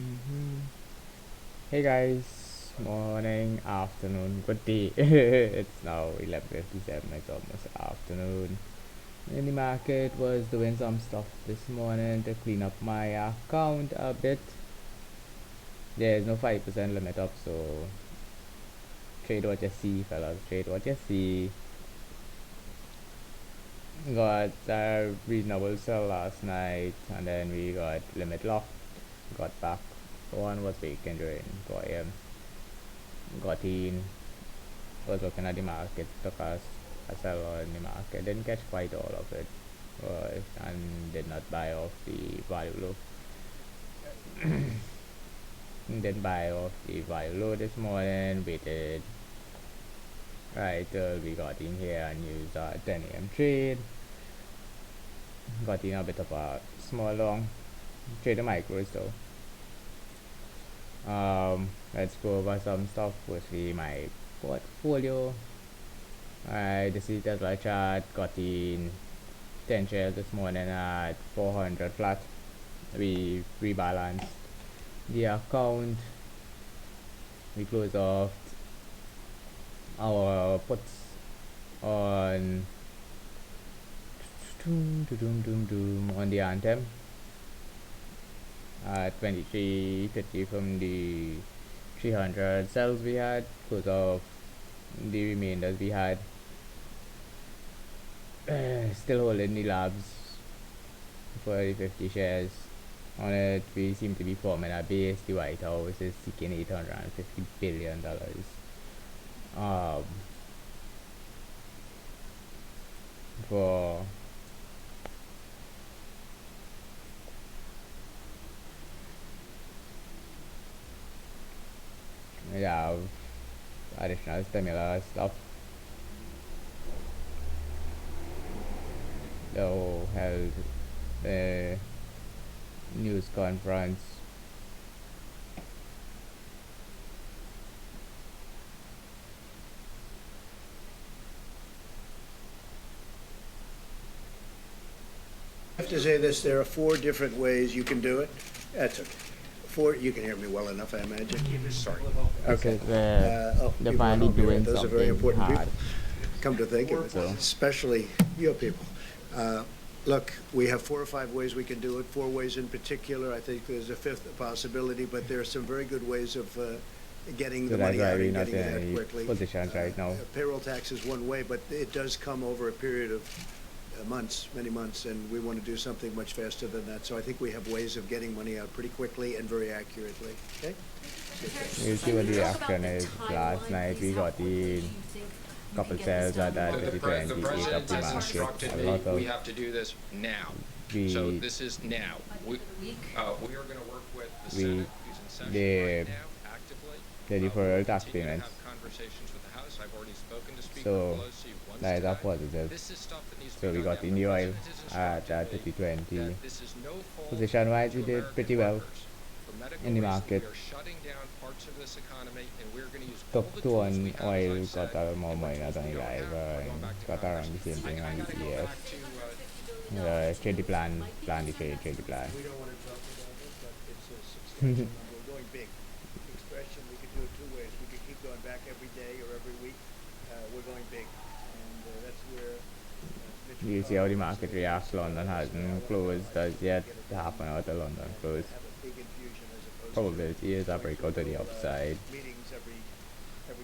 hmm Hey guys, morning, afternoon, good day. It's now 11:57. It's almost afternoon. In the market was doing some stuff this morning to clean up my account a bit. There's no 5% limit up, so trade what you see, fellas. Trade what you see. Got a reasonable sell last night, and then we got limit lock. Got back. One was vacant during 4 a.m. Got in. Was looking at the market, took a sell in the market, didn't catch quite all of it, and did not buy off the value low. Didn't buy off the value low this morning, waited right till we got in here and used our 10 a.m. trade. Got in a bit of a small long, trade the micros though. Let's go over some stuff. Firstly, my portfolio. Alright, this is Tesla chart. Got in 10 shares this morning at 400 flat. We rebalanced the account. We closed off our puts on on the anthem at 23.50 from the 300 cells we had. Closed off the remainders we had. Still holding the labs for the 50 shares. On it, we seem to be forming a base. The White House is seeking $850 billion for yeah, additional stimulus stuff. Though held a news conference. I have to say this, there are 4 different ways you can do it. That's okay. 4, you can hear me well enough, I imagine. Sorry. Okay, People they're are finally hungry, doing right? Those are very something important hard. people. Come to think of it, especially you people. Look, we have 4 or 5 ways we can do it, 4 ways in particular. I think there's a 5th possibility, but there are some very good ways of getting So the that's money why out we're and not getting in it out any quickly. positions right now. Payroll tax is one way, but it does come over a period of months, many months, and we want to do something much faster than that. So I think we have ways of getting money out pretty quickly and very accurately. Okay? We'll see what the action is. Last night we got the couple sales at that The 2020 ate president up the has market. instructed A me, lot we of have to do this now. So we this is now. We are going to work with the we Senate, who's in session the right now, actively. the deferral tax Continue to payments. have conversations with the House. I've already spoken to Speaker So Pelosi once that is a today. positive. This is stuff that needs to So be we done got now. in the The oil president has at instructed me 2020. that this is no fault Position wise, to we did American pretty well workers. For medical in the reasons, market. we are shutting down parts of this economy, and we're going to use all Top the 2 tools on we have, oil, as I got said, a more and what minus tools on we the don't have, live we're going and back to got Congress. around the same thing I on got the to go ES. back to Trade the plan the trade the plan. We don't want to talk about it, but it's a substantial number. We're going big. Expression, we could do it 2 ways. We could keep going back every day or every week. We're going big. And that's where Mitch You see how the McConnell market said, reacts. London hasn't closed as yet. Half an hour to London close. have a big infusion as opposed Probability is a going breakout to through the little, upside. meetings every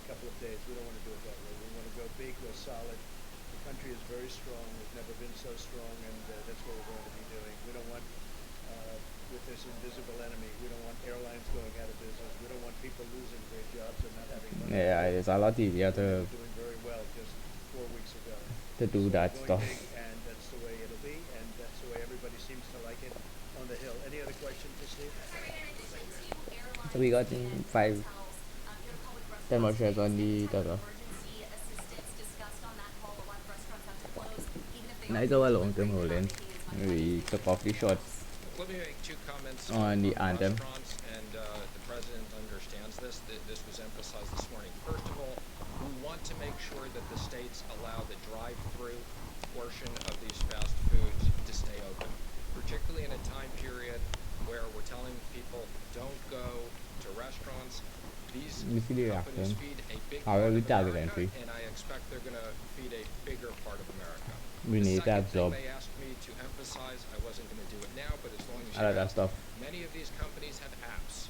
couple of days. We don't want to do it that way. We want to go big, go solid. The country is very strong. We've never been so strong, and that's what we're going to be doing. We don't want, with this invisible enemy, we don't want airlines going out of business. We don't want people losing their jobs and not having money. Yeah, it's a lot easier They were to doing very well just 4 weeks ago. do So that we're stuff. going big, and that's the way it'll be, and that's the way everybody seems to like it on the Hill. Any other questions for Steve? So we got 10 more shares on the Tesla. Nice our long term holding. We took off the shots Let me make 2 comments on the anthem. restaurants, and the president understands this. This was emphasized this morning. First of all, we want to make sure that the states allow the drive-through portion of these fast foods to stay open, particularly in a time period where we're telling people don't go reactions. These You see the companies reaction. feed a big How part will we of target America, entry? and I expect they're going to feed a bigger part of America. We The need to second thing absorb they asked me to emphasize, I wasn't going to do it now, but as long as a you lot of asked, stuff. many of these companies have apps.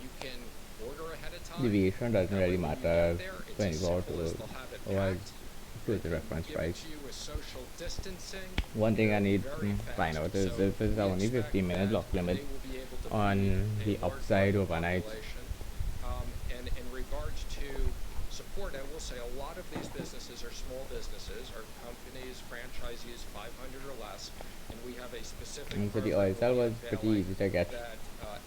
You can order ahead of time. Deviation doesn't That really way when you matter get there, it's as 24 simple to as they'll have it otherwise packed. to They the can reference give it price. to you with social distancing. One thing I need Very to find fast. out is So if it's we only expect 15-minute that lock limit they will be able to on feed the a large upside part of the overnight. population. And in regards to support, I will say a lot of these businesses are small businesses, are companies, franchisees, 500 or less, and we have a specific And so the program oil cell we'll was be pretty unveiling easy to get. that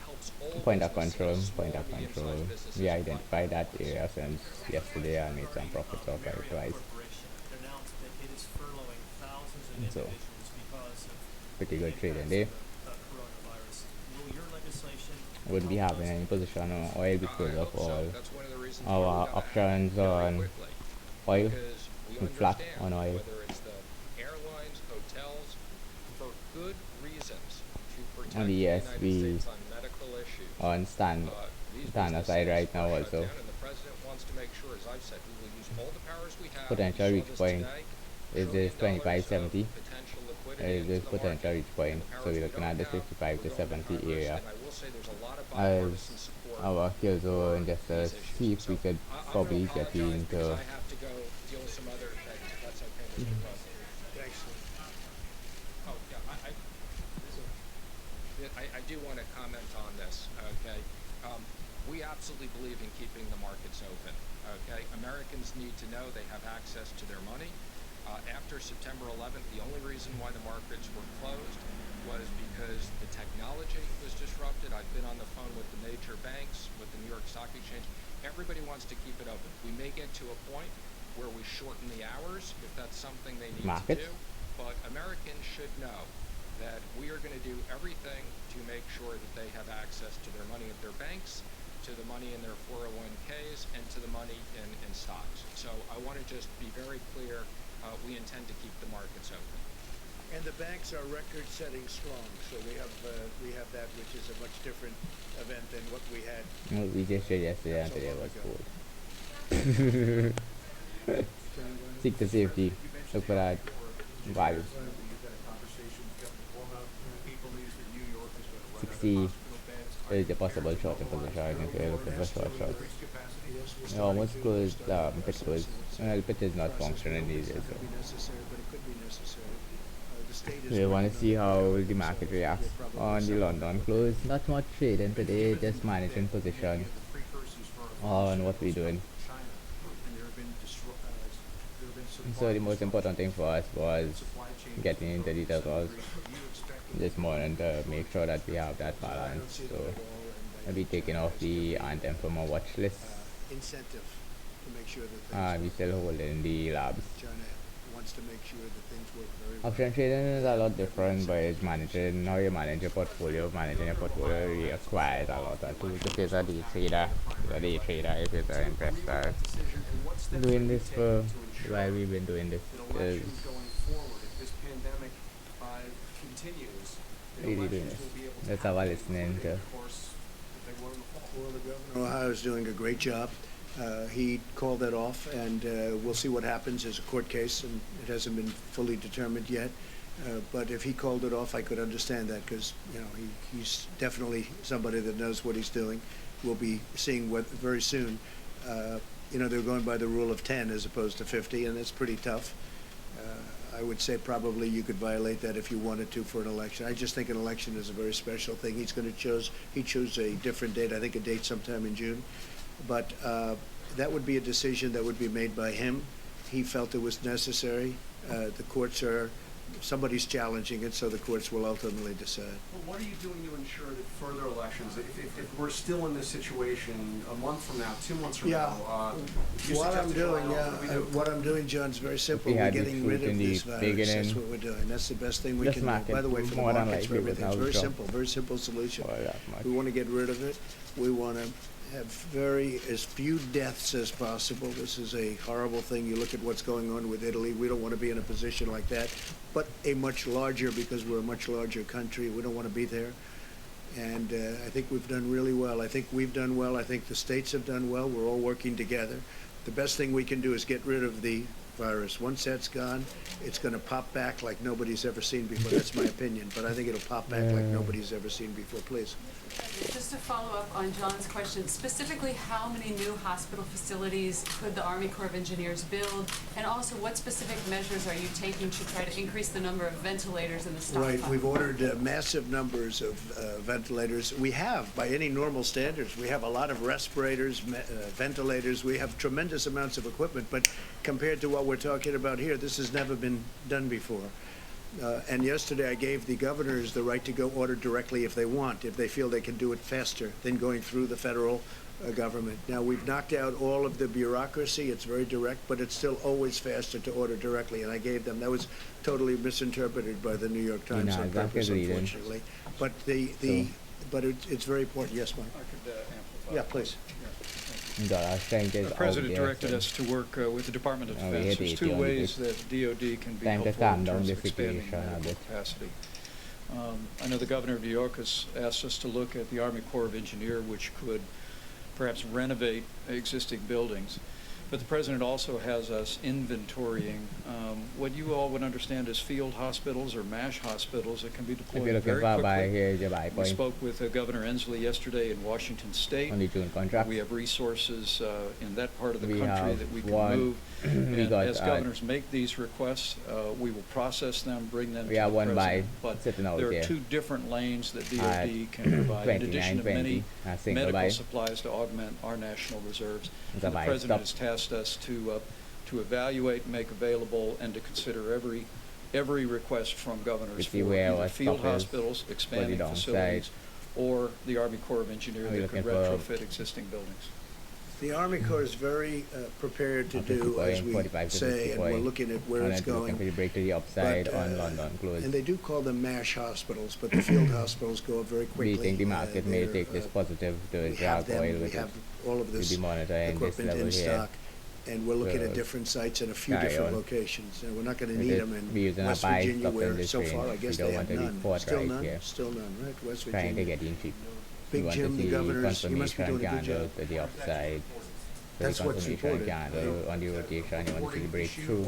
helps all Point of businesses, control, small point of and control. medium-sized businesses We apply identified for that loans. area since yesterday and made some profits off it twice. Corporation announced that it is furloughing thousands of So, individuals because of pretty good the trading impacts day. of the coronavirus. Will your legislation Wouldn't be help having those any people? position on oil I because of hope so. all That's one of the reasons why our we got to options act very on quickly. oil. Because we We're flat understand on oil. whether it's the airlines, hotels, for good reasons to protect On the the United ESB States on medical issues. on These stand aside businesses right now are shut also. down, and the president wants to make sure, as I've said, we will use all the powers we have. Potential We reach saw this point today, is this $1 trillion 2570. of potential liquidity Is into this the potential market. reach point. And the So powers we're we looking don't at the have, 55 we're to going 70 Congress, area and I will say there's a lot of as bipartisan support our kill zone just to these issues. see if we So could I'm probably going to get apologize into because I have to go deal with some other things. If that's okay, Mr. President. Thanks. Oh, yeah, I do want to comment on this, okay? We absolutely believe in keeping the markets open, okay? Americans need to know they have access to their money. After September 11th, the only reason why the markets were closed was because the technology was disrupted. I've been on the phone with the major banks, with the New York Stock Exchange. Everybody wants to keep it open. We may get to a point where we shorten the hours if that's something they need markets. to do, but Americans should know that we are going to do everything to make sure that they have access to their money at their banks, to the money in their 401ks, and to the money in stocks. So I want to just be very clear, we intend to keep the markets open. And the banks are record-setting strong, so we have that, which is a much different event than what we had. Well, we just did yesterday and So today long was ago. cold. Seek the safety. Look for that value. 60 is the possible short position if you're looking for short shots. It almost closed pit close. Well, pit is not functioning these days. It's not going to be necessary, but it could be necessary. The state is So we want working to on see it. how the market So reacts we'll probably on the sell London close. Not much trading today, just managing position on what we're doing. So the most important thing for us was getting into the details this morning to make sure that we have that balance. So I'll be taking off the anthem from our watch list. incentive to make sure that things We still holding the labs. China wants to make sure that things work very well. Option trading is a lot different, but it's managing how you manage your portfolio. Managing your portfolio requires a lot of tools. If you're a day trader, if you're an investor, doing this for why we've been doing this is really doing this. That's how I'm listening to. Well, the governor of Ohio is doing a great job. He called that off, and we'll see what happens. It's a court case, and it hasn't been fully determined yet. But if he called it off, I could understand that because he's definitely somebody that knows what he's doing. We'll be seeing what very soon. They're going by the rule of 10 as opposed to 50, and it's pretty tough. I would say probably you could violate that if you wanted to for an election. I just think an election is a very special thing. He chose a different date, I think a date sometime in June. But that would be a decision that would be made by him. He felt it was necessary. The courts somebody's challenging it, so the courts will ultimately decide. Well, what are you doing to ensure that further elections, if we're still in this situation a month from now, 2 months from now, What I'm doing, John, is very simple. We We're had the getting truth rid of in the this virus. beginning. That's what we're doing. That's the best thing we Just can market do. By the way, for the more than markets, for likely everything, it's without very drop. simple solution. Or that much. We want to get rid of it. We want to have as few deaths as possible. This is a horrible thing. You look at what's going on with Italy. We don't want to be in a position like that, but a much larger, because we're a much larger country. We don't want to be there. And I think we've done really well. I think we've done well. I think the states have done well. We're all working together. The best thing we can do is get rid of the virus. Once that's gone, it's going to pop back like nobody's ever seen before. That's my opinion, but I think it'll pop back like nobody's ever seen before. Please. Just to follow up on John's question, specifically how many new hospital facilities could the Army Corps of Engineers build? And also, what specific measures are you taking to try to increase the number of ventilators in the stockpile? Right, we've ordered massive numbers of ventilators. We have, by any normal standards, we have a lot of respirators, ventilators. We have tremendous amounts of equipment, but compared to what we're talking about here, this has never been done before. And yesterday I gave the governors the right to go order directly if they want, if they feel they can do it faster than going through the federal government. Now, we've knocked out all of the bureaucracy. It's very direct, but it's still always faster to order directly. And I gave them, that was totally misinterpreted by the New York Times on purpose, unfortunately. But but it's very important. Yes, Mike? I could amplify. Yeah, please. The President directed us to work with the Department of Defense. There's two ways that DoD can be helpful in terms of expanding medical capacity. I know the Governor of New York has asked us to look at the Army Corps of Engineers, which could perhaps renovate existing buildings. But the President also has us inventorying what you all would understand as field hospitals or MASH hospitals that can be deployed very quickly. We spoke with Governor Inslee yesterday in Washington State. We have resources in that part of the country that we can move. And as governors make these requests, we will process them, bring them to the President. But there are two different lanes that DoD can provide, in addition to many medical supplies to augment our national reserves. And the President has tasked us to evaluate, make available, and to consider every request from governors for either field hospitals, expanding facilities, or the Army Corps of Engineers that could retrofit existing buildings. The Army Corps is very prepared to do, as we say, and we're looking at where it's going. And they do call them MASH hospitals, but the field hospitals go very quickly. We think the market may take this positive to drag oil with we have all of this equipment in stock, and we're looking at different sites in a few different locations. And we're not going to need them in West Virginia, where so far I guess they have none. Still none? Still none, right? West Virginia. Big Jim, the governors, you must be doing a good job. That's what's important. On the rotation, you want to see the breakthrough.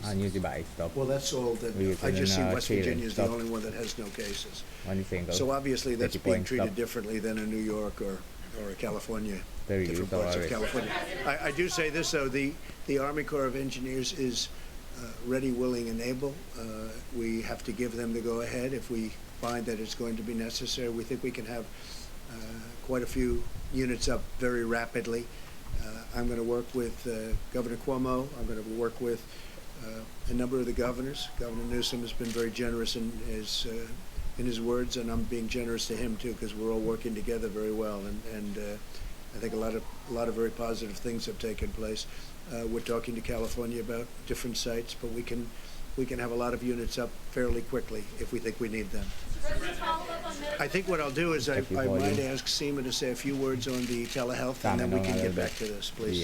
On use the buy stop. Well, that's all that, I just see West Virginia is the only one that has no cases. So obviously that's being treated differently than in New York or California, different parts of California. I do say this, though, the Army Corps of Engineers is ready, willing, and able. We have to give them the go-ahead if we find that it's going to be necessary. We think we can have quite a few units up very rapidly. I'm going to work with Governor Cuomo. I'm going to work with a number of the governors. Governor Newsom has been very generous in his words, and I'm being generous to him too, because we're all working together very well. And I think a lot of very positive things have taken place. We're talking to California about different sites, but we can have a lot of units up fairly quickly if we think we need them. I think what I'll do is I might ask Seema to say a few words on the telehealth, and then we can get back to this, please.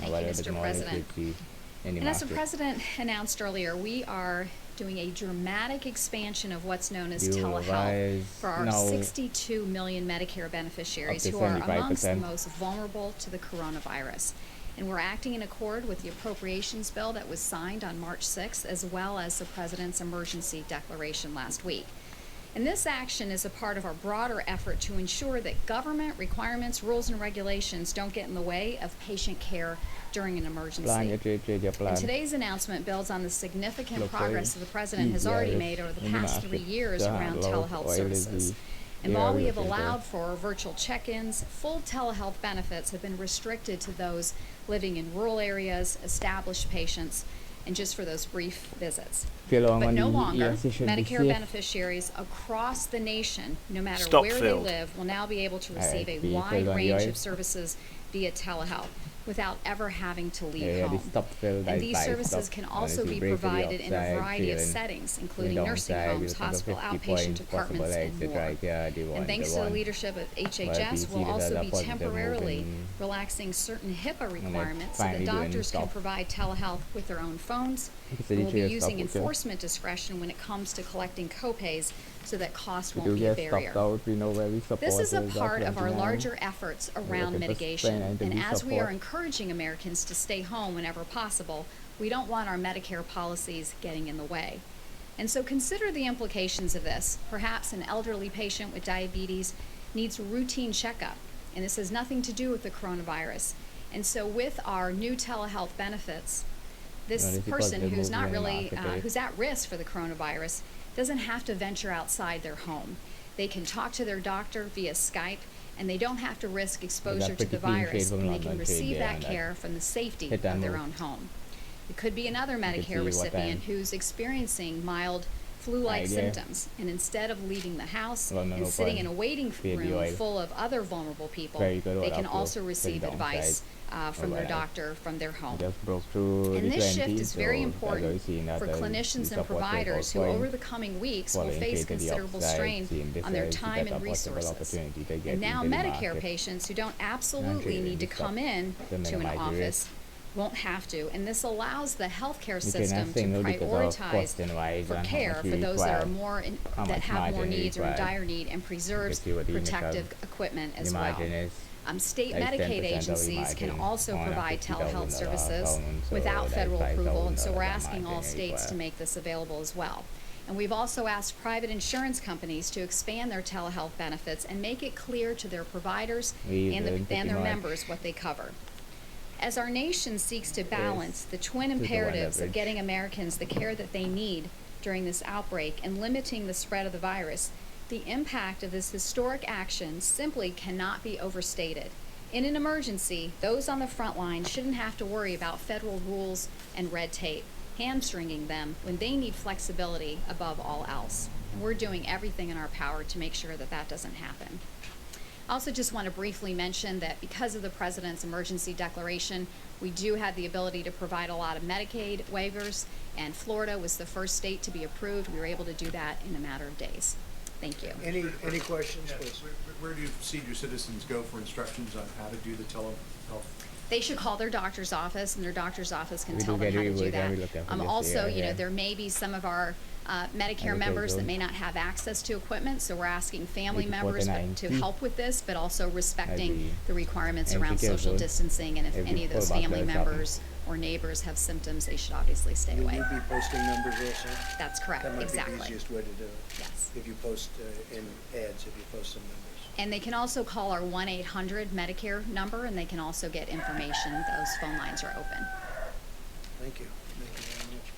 Mr. President. And as the President announced earlier, we are doing a dramatic expansion of what's known as telehealth for our 62 million Medicare beneficiaries who are amongst the most vulnerable to the coronavirus. And we're acting in accord with the appropriations bill that was signed on March 6th, as well as the President's emergency declaration last week. And this action is a part of our broader effort to ensure that government requirements, rules, and regulations don't get in the way of patient care during an emergency. And today's announcement builds on the significant progress that the President has already made over the past 3 years around telehealth services. And while we have allowed for virtual check-ins, full telehealth benefits have been restricted to those living in rural areas, established patients, and just for those brief visits. But no longer, Medicare beneficiaries across the nation, no matter where they live, will now be able to receive a wide range of services via telehealth without ever having to leave home. And these services can also be provided in a variety of settings, including nursing homes, hospital outpatient departments, and more. And thanks to the leadership of HHS, we'll also be temporarily relaxing certain HIPAA requirements so that doctors can provide telehealth with their own phones, And we'll be using enforcement discretion when it comes to collecting copays so that cost won't be a barrier. This is a part of our larger efforts around mitigation, and as we are encouraging Americans to stay home whenever possible, we don't want our Medicare policies getting in the way. And so consider the implications of this. Perhaps an elderly patient with diabetes needs a routine checkup, and this has nothing to do with the coronavirus. And so with our new telehealth benefits, this person who's not really, who's at risk for the coronavirus doesn't have to venture outside their home. They can talk to their doctor via Skype, and they don't have to risk exposure to the virus, and they can receive that care from the safety of their own home. It could be another Medicare recipient who's experiencing mild flu-like symptoms, and instead of leaving the house and sitting in a waiting room full of other vulnerable people, they can also receive advice from their doctor from their home. And this shift is very important for clinicians and providers who over the coming weeks will face considerable strain on their time and resources. And now Medicare patients who don't absolutely need to come in to an office won't have to, and this allows the healthcare system to prioritize for care for those that are that have more needs or in dire need, and preserves protective equipment as well. State Medicaid agencies can also provide telehealth services without federal approval, and so we're asking all states to make this available as well. And we've also asked private insurance companies to expand their telehealth benefits and make it clear to their providers and their members what they cover. As our nation seeks to balance the twin imperatives of getting Americans the care that they need during this outbreak and limiting the spread of the virus, the impact of this historic action simply cannot be overstated. In an emergency, those on the front line shouldn't have to worry about federal rules and red tape, hamstringing them when they need flexibility above all else. And we're doing everything in our power to make sure that that doesn't happen. I also just want to briefly mention that because of the President's emergency declaration, we do have the ability to provide a lot of Medicaid waivers, and Florida was the first state to be approved. We were able to do that in a matter of days. Thank you. Any questions, please? Where do senior citizens go for instructions on how to do the telehealth? They should call their doctor's office, and their doctor's office can tell them how to do that. Also, you know, there may be some of our Medicare members that may not have access to equipment, so we're asking family members to help with this, but also respecting the requirements around social distancing, and if any of those family members or neighbors have symptoms, they should obviously stay away. Will you be posting numbers also? That's correct, that might exactly. Be the easiest way to do it. Yes. If you post in ads, if you post some numbers. And they can also call our 1-800 Medicare number, and they can also get information. Those phone lines are open. Thank you. Thank you very much.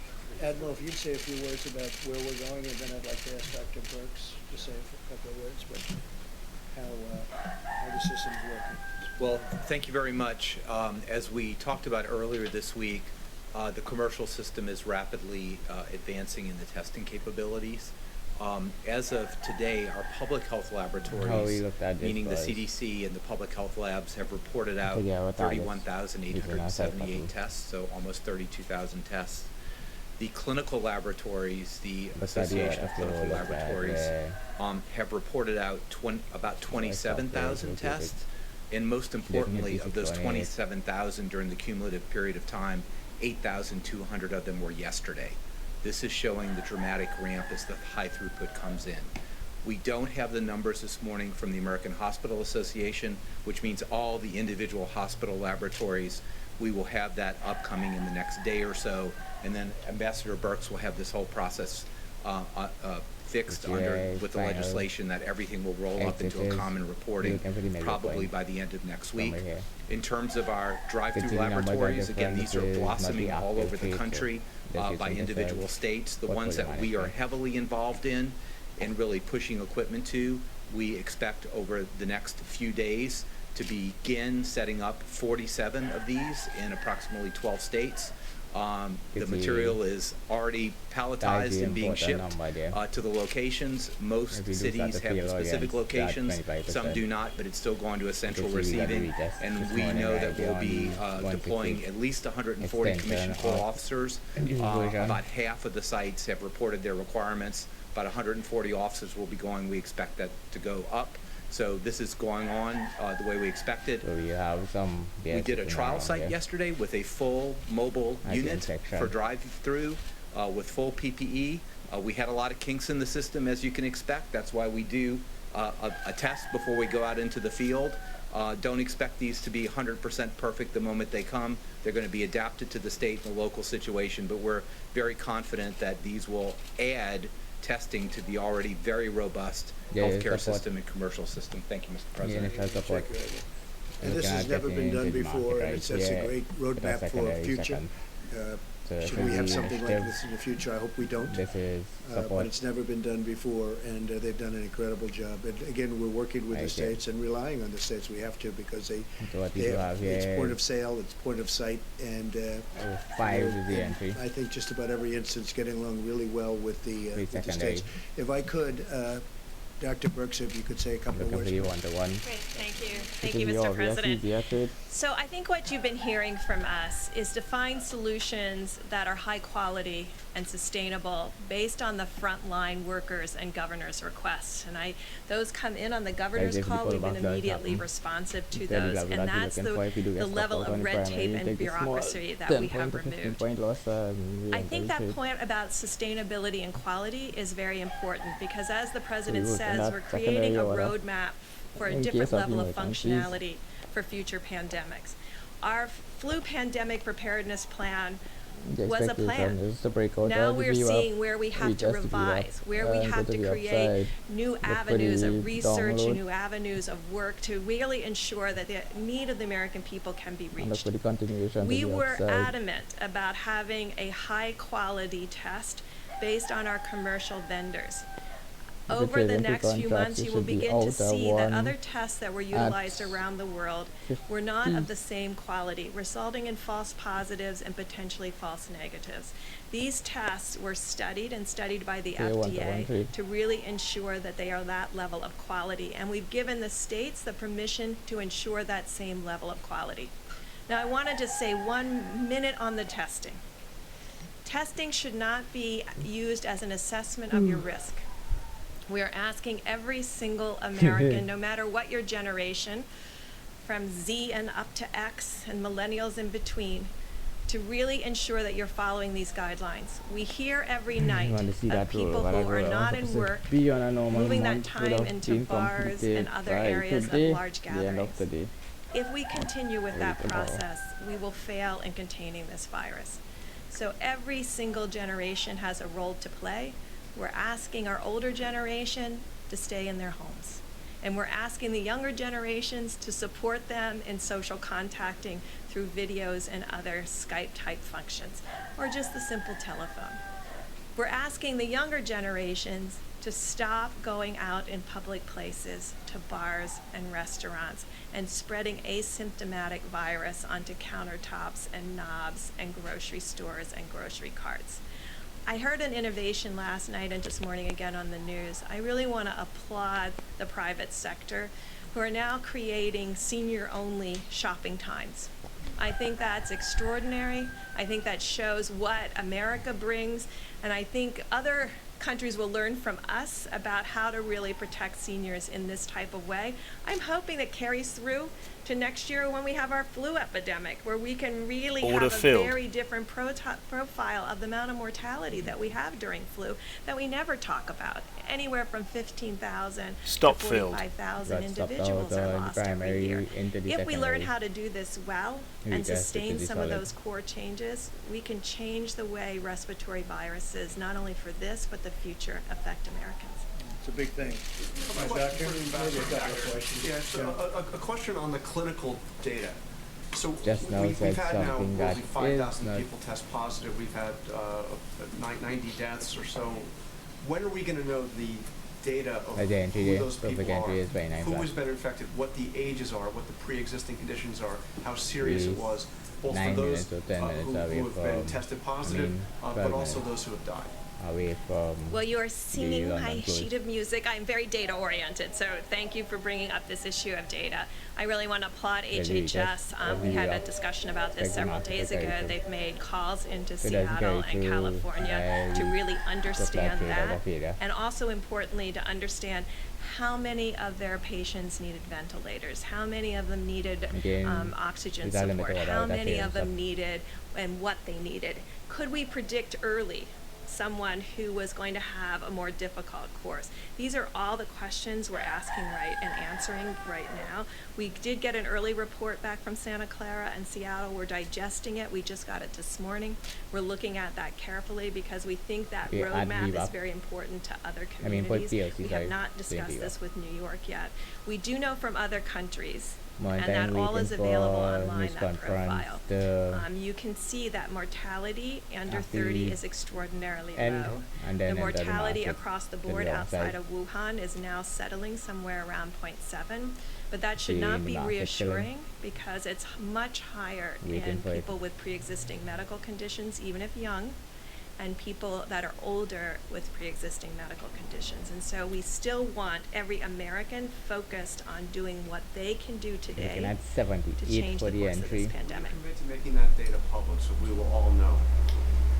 Admiral, if you'd say a few words about where we're going, and then I'd like to ask Dr. Burks to say a couple of words about how the system's working. Well, thank you very much. As we talked about earlier this week, the commercial system is rapidly advancing in the testing capabilities. As of today, our public health laboratories, meaning the CDC and the public health labs, have reported out 31,878 tests, so almost 32,000 tests. The clinical laboratories, the Association of Clinical Laboratories, have reported out about 27,000 tests, and most importantly, of those 27,000 during the cumulative period of time, 8,200 of them were yesterday. This is showing the dramatic ramp as the high throughput comes in. We don't have the numbers this morning from the American Hospital Association, which means all the individual hospital laboratories. We will have that upcoming in the next day or so, and then Ambassador Burks will have this whole process fixed with the legislation that everything will roll up into a common reporting probably by the end of next week. In terms of our drive-through laboratories, again, these are blossoming all over the country by individual states. The ones that we are heavily involved in and really pushing equipment to, we expect over the next few days to begin setting up 47 of these in approximately 12 states. The material is already palletized and being shipped to the locations. Most cities have specific locations, some do not, but it's still going to a central receiving, and we know that we'll be deploying at least 140 Commissioned Corps officers. About half of the sites have reported their requirements. About 140 officers will be going. We expect that to go up So this is going on the way we expected. So we have some. We did a trial site yesterday with a full mobile unit for drive-through with full PPE. We had a lot of kinks in the system, as you can expect. That's why we do a test before we go out into the field. Don't expect these to be 100% perfect the moment they come. They're going to be adapted to the state and the local situation, but we're very confident that these will add testing to the already very robust healthcare system and commercial system. Thank you, Mr. President. And this has never been done before, and it sets a great roadmap for the future. Should we have something like this in the future? I hope we don't. But it's never been done before, and they've done an incredible job. And again, we're working with the states and relying on the states. We have to, because they have, it's point of sale, it's point of sight, and I think just about every instance getting along really well with the states. If I could, Dr. Brooks, if you could say a couple of words. Great, thank you. Thank you, Mr. President. So I think what you've been hearing from us is to find solutions that are high quality and sustainable based on the frontline workers and governor's requests. And those come in on the governor's call. We've been immediately responsive to those. And that's the level of red tape and bureaucracy that we have removed. I think that point about sustainability and quality is very important, because as the President says, we're creating a roadmap for a different level of functionality for future pandemics. Our flu pandemic preparedness plan was a plan. Now we're seeing where we have to revise, where we have to create new avenues of research, new avenues of work to really ensure that the need of the American people can be reached. We were adamant about having a high quality test based on our commercial vendors. Over the next few months, you will begin to see that other tests that were utilized around the world were not of the same quality, resulting in false positives and potentially false negatives. These tests were studied by the FDA to really ensure that they are that level of quality, and we've given the states the permission to ensure that same level of quality. Now, I want to just say 1 minute on the testing. Testing should not be used as an assessment of your risk. We are asking every single American, no matter what your generation, from Z and up to X and millennials in between, to really ensure that you're following these guidelines. We hear every night of people who are not in work, moving that time into bars and other areas of large gatherings. If we continue with that process, we will fail in containing this virus. So every single generation has a role to play. We're asking our older generation to stay in their homes. And we're asking the younger generations to support them in social contacting through videos and other Skype-type functions, or just the simple telephone. We're asking the younger generations to stop going out in public places, to bars and restaurants, and spreading asymptomatic virus onto countertops and knobs and grocery stores and grocery carts. I heard an innovation last night and this morning again on the news. I really want to applaud the private sector who are now creating senior-only shopping times. I think that's extraordinary. I think that shows what America brings, and I think other countries will learn from us about how to really protect seniors in this type of way. I'm hoping that carries through to next year when we have our flu epidemic, where we can really have a very different profile of the amount of mortality that we have during flu that we never talk about. Anywhere from 15,000 to 45,000 individuals are lost every year. If we learn how to do this well and sustain some of those core changes, we can change the way respiratory viruses, not only for this, but the future, affect Americans. It's a big thing. Doctor, maybe a couple of questions. Yeah, so a question on the clinical data. So we've had now roughly 5,000 people test positive. We've had 90 deaths or so. When are we going to know the data of who those people are, who has been infected, what the ages are, what the pre-existing conditions are, how serious it was, both for those who have been tested positive, but also those who have died? away from. Well, you are singing my sheet of music. I'm very data oriented, so thank you for bringing up this issue of data. I really want to applaud HHS. We had a discussion about this several days ago. They've made calls into Seattle and California to really understand that, and also importantly to understand how many of their patients needed ventilators, how many of them needed oxygen support, how many of them needed and what they needed. Could we predict early someone who was going to have a more difficult course? These are all the questions we're asking right and answering right now. We did get an early report back from Santa Clara and Seattle. We're digesting it. We just got it this morning. We're looking at that carefully because we think that roadmap is very important to other communities. We have not discussed this with New York yet. We do know from other countries, and that all is available online, that profile. You can see that mortality under 30 is extraordinarily low. The mortality across the board outside of Wuhan is now settling somewhere around 0.7, but that should not be reassuring because it's much higher in people with pre-existing medical conditions, even if young, and people that are older with pre-existing medical conditions. And so we still want every American focused on doing what they can do today to change the course of this pandemic. We're committed to making that data public so we will all know.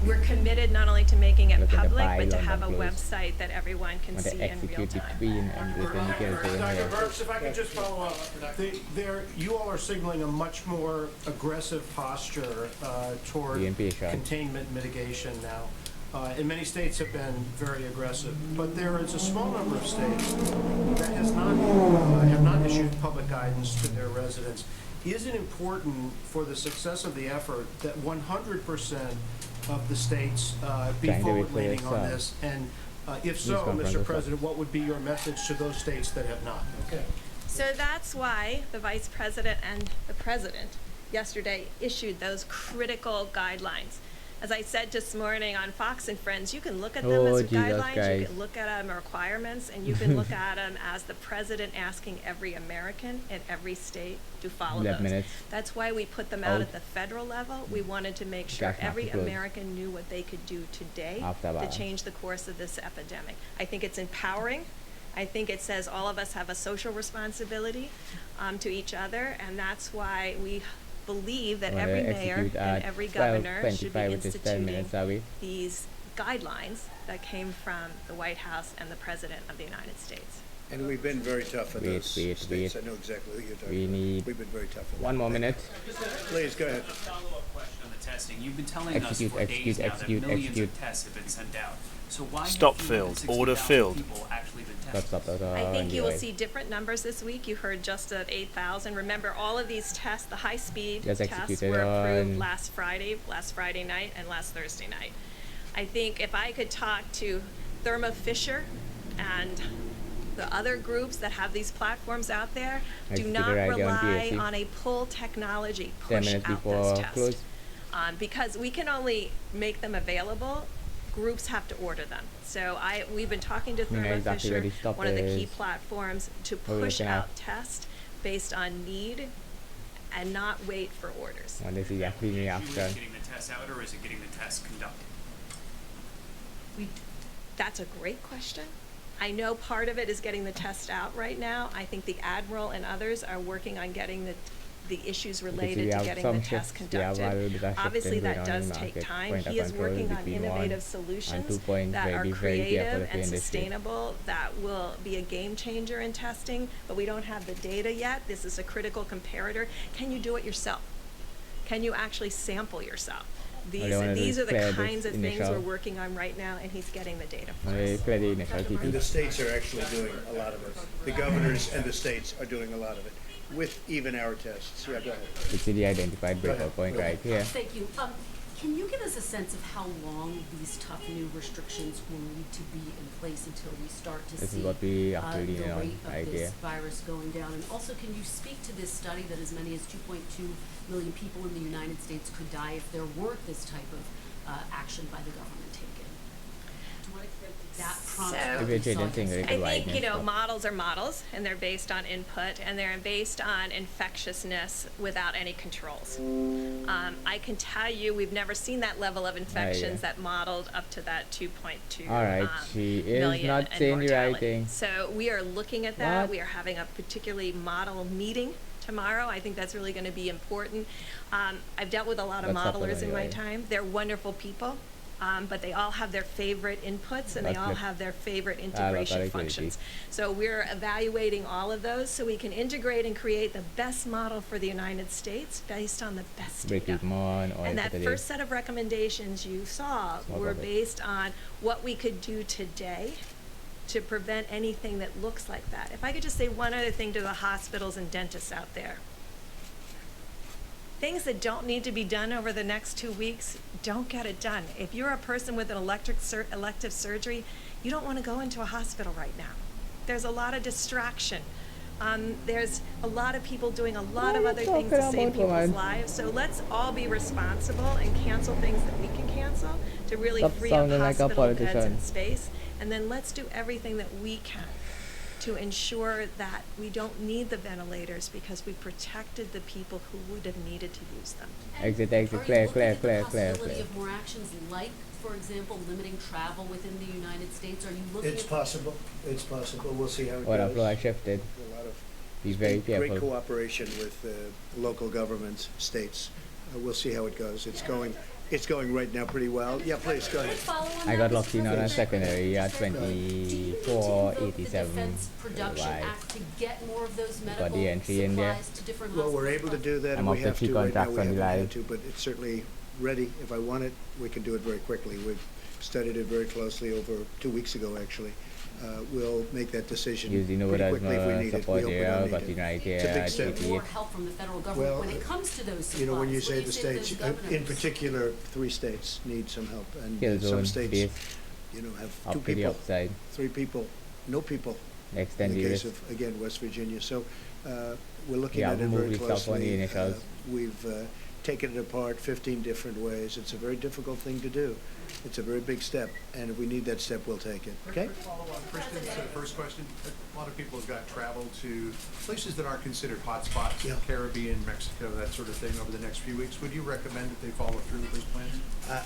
We're committed not only to making it public, but to have a website that everyone can see in real time. Dr. Burks, if I could just follow up. You all are signaling a much more aggressive posture toward containment mitigation now. And many states have been very aggressive, but there is a small number of states that have not issued public guidance to their residents. Is it important for the success of the effort that 100% of the states be forward-leaning on this? And if so, Mr. President, what would be your message to those states that have not? Okay. So that's why the Vice President and the President yesterday issued those critical guidelines. As I said this morning on Fox and Friends, you can look at them as guidelines, you can look at them as requirements, and you can look at them as the President asking every American in every state to follow those. That's why we put them out at the federal level. We wanted to make sure every American knew what they could do today to change the course of this epidemic. I think it's empowering. I think it says all of us have a social responsibility to each other, and that's why we believe that every mayor and every governor should be instituting these guidelines that came from the White House and the President of the United States. And we've been very tough on those states. I know exactly what you're talking about. We've been very tough on one more minute. Please, go ahead. A follow-up question on the testing. You've been telling us for days now that millions of tests have been sent out. So why stop field, order field. I think you will see different numbers this week. You heard just of 8,000. Remember, all of these tests, the high-speed tests, were approved last Friday night, and last Thursday night. I think if I could talk to Thermo Fisher and the other groups that have these platforms out there, do not rely on a pull technology, push out those tests. Because we can only make them available. Groups have to order them. So we've been talking to Thermo Fisher, one of the key platforms, to push out tests based on need and not wait for orders. Is it getting the test out, or is it getting the test conducted? That's a great question. I know part of it is getting the test out right now. I think the Admiral and others are working on getting the issues related to getting the test conducted. Obviously, that does take time. He is working on innovative solutions that are creative and sustainable, that will be a game changer in testing, but we don't have the data yet. This is a critical comparator. Can you do it yourself? Can you actually sample yourself? These are the kinds of things we're working on right now, and he's getting the data for us. And the states are actually doing a lot of it. The governors and the states are doing a lot of it, with even our tests. Yeah, go ahead. It's the identified breakout point right here. Thank you. Can you give us a sense of how long these tough new restrictions will need to be in place until we start to see the rate of this virus going down? And also, can you speak to this study that as many as 2.2 million people in the United States could die if there weren't this type of action by the government taken? To what extent that prompt? I think, models are models, and they're based on input, and they're based on infectiousness without any controls. I can tell you we've never seen that level of infections that modeled up to that 2.2 million not saying mortality. Writing. So we are looking at that. We are having a particularly model meeting tomorrow. I think that's really going to be important. I've dealt with a lot of modelers in my time. They're wonderful people. But they all have their favorite inputs, and they all have their favorite integration functions. So we're evaluating all of those so we can integrate and create the best model for the United States based on the best data. And that first set of recommendations you saw were based on what we could do today to prevent anything that looks like that. If I could just say one other thing to the hospitals and dentists out there. Things that don't need to be done over the next 2 weeks, don't get it done. If you're a person with an elective surgery, you don't want to go into a hospital right now. There's a lot of distraction. There's a lot of people doing a lot of other things to save people's lives. So let's all be responsible and cancel things that we can cancel to really free up hospital beds and space. And then let's do everything that we can to ensure that we don't need the ventilators because we protected the people who would have needed to use them. Exit, clear. Possibility of more actions like, for example, limiting travel within the United States? Are you looking It's possible. It's possible. We'll see how it goes. goes. Shifted. A lot of Be very careful. Great cooperation with local governments, states. We'll see how it goes. It's going right now pretty well. Yeah, please, go ahead. I got locked in on a secondary at 2487. Got the entry in there. Well, we're able to do that, and we have to right now. We haven't had to, but it's certainly ready. If I want it, we can do it very quickly. We've studied it very closely over 2 weeks ago, actually. We'll make that decision pretty quickly if we need it. We hope we don't need it. It's a big step. More help from the federal government when it comes to those supplies. When you say the states, in particular, 3 states need some help, and some states, have 2 people, 3 people, no people. In the case of, again, West Virginia. So we're looking at it very closely. We've taken it apart 15 different ways. It's a very difficult thing to do. It's a very big step, and if we need that step, we'll take it. Okay? Quick follow-on, Kristen, to the first question. A lot of people have got travel to places that aren't considered hotspots, Caribbean, Mexico, that sort of thing, over the next few weeks. Would you recommend that they follow through with those plans?